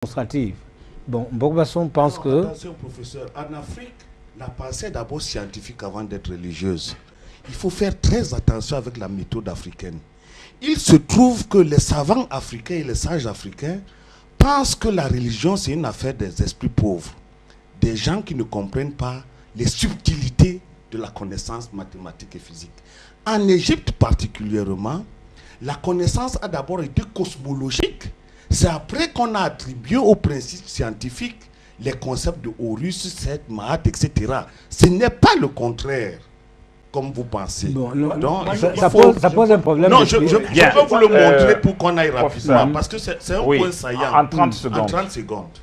démonstrative. Bon, Bogbasson pense que... Attention, professeur. En Afrique, la pensée est d'abord scientifique avant d'être religieuse. Il faut faire très attention avec la méthode africaine. Il se trouve que les savants africains et les sages africains pensent que la religion, c'est une affaire des esprits pauvres. Des gens qui ne comprennent pas les subtilités de la connaissance mathématique et physique. En Égypte particulièrement, la connaissance a d'abord été cosmologique. C'est après qu'on a attribué aux principes scientifiques les concepts de Horus, Seth, Maat, etc. Ce n'est pas le contraire, comme vous pensez. Bon, donc, ça pose un problème. Non, je peux vous le montrer pour qu'on aille rapidement, parce que c'est un point saillant. En 30 secondes. En 30 secondes.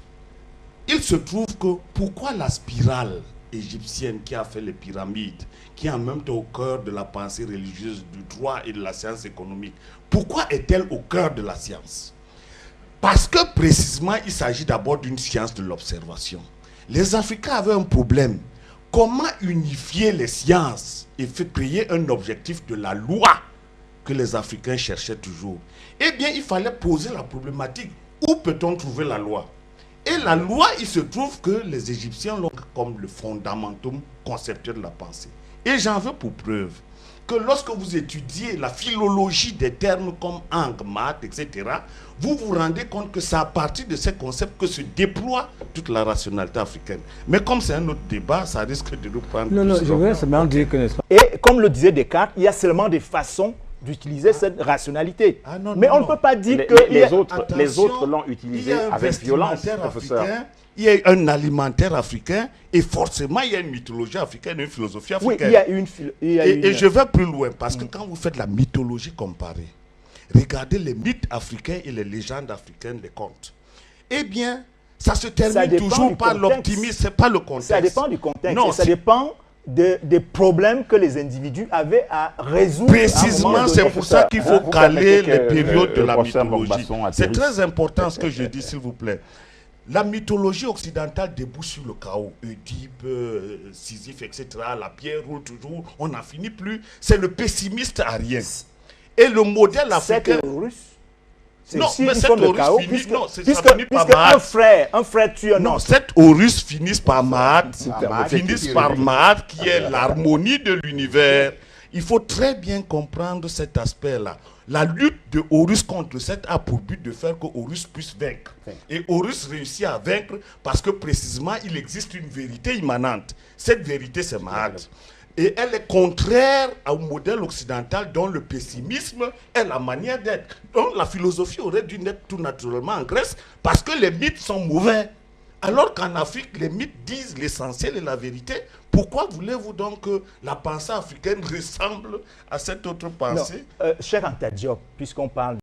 Il se trouve que pourquoi la spirale égyptienne qui a fait les pyramides, qui est en même temps au cœur de la pensée religieuse, du droit et de la science économique, pourquoi est-elle au cœur de la science? Parce que précisément, il s'agit d'abord d'une science de l'observation. Les Africains avaient un problème. Comment unifier les sciences et créer un objectif de la loi que les Africains cherchaient toujours? Eh bien, il fallait poser la problématique. Où peut-on trouver la loi? Et la loi, il se trouve que les Égyptiens l'ont comme le fondamentum conceptuel de la pensée. Et j'en veux pour preuve que lorsque vous étudiez la philologie des termes comme Ang, Mat, etc., vous vous rendez compte que c'est à partir de ces concepts que se déploie toute la rationalité africaine. Mais comme c'est un autre débat, ça risque de nous prendre... Non, je veux seulement dire que... Et comme le disait Descartes, il y a seulement des façons d'utiliser cette rationalité. Mais on ne peut pas dire que... Les autres l'ont utilisé avec violence, professeur. Il y a un alimentaire africain et forcément il y a une mythologie africaine, une philosophie africaine. Oui, et je vais plus loin parce que quand vous faites la mythologie comparée, regardez les mythes africains et les légendes africaines, les contes. Eh bien, ça se termine toujours par l'optimisme, c'est pas le contexte. Ça dépend du contexte. Non, ça dépend des problèmes que les individus avaient à résoudre. Précisément, c'est pour ça qu'il faut caler les périodes de la mythologie. C'est très important ce que je dis, s'il vous plaît. La mythologie occidentale débouche sur le chaos. Oedipe, Sisyphe, etc. La pierre roule toujours, on n'en finit plus. C'est le pessimiste arien. Et le modèle africain... Non, mais cet Horus finit, ça finit par Maat. Un frère tue un autre. Non, cet Horus finissent par Maat, finissent par Maat, qui est l'harmonie de l'univers. Il faut très bien comprendre cet aspect-là. La lutte de Horus contre Seth a pour but de faire que Horus puisse vaincre. Et Horus réussit à vaincre parce que précisément, il existe une vérité immanente. Cette vérité, c'est Maat. Et elle est contraire au modèle occidental dont le pessimisme est la manière d'être. Donc la philosophie aurait dû naître tout naturellement en Grèce parce que les mythes sont mauvais. Alors qu'en Afrique, les mythes disent l'essentiel et la vérité. Pourquoi voulez-vous donc que la pensée africaine ressemble à cette autre pensée? Cher Anta Diop, puisqu'on parle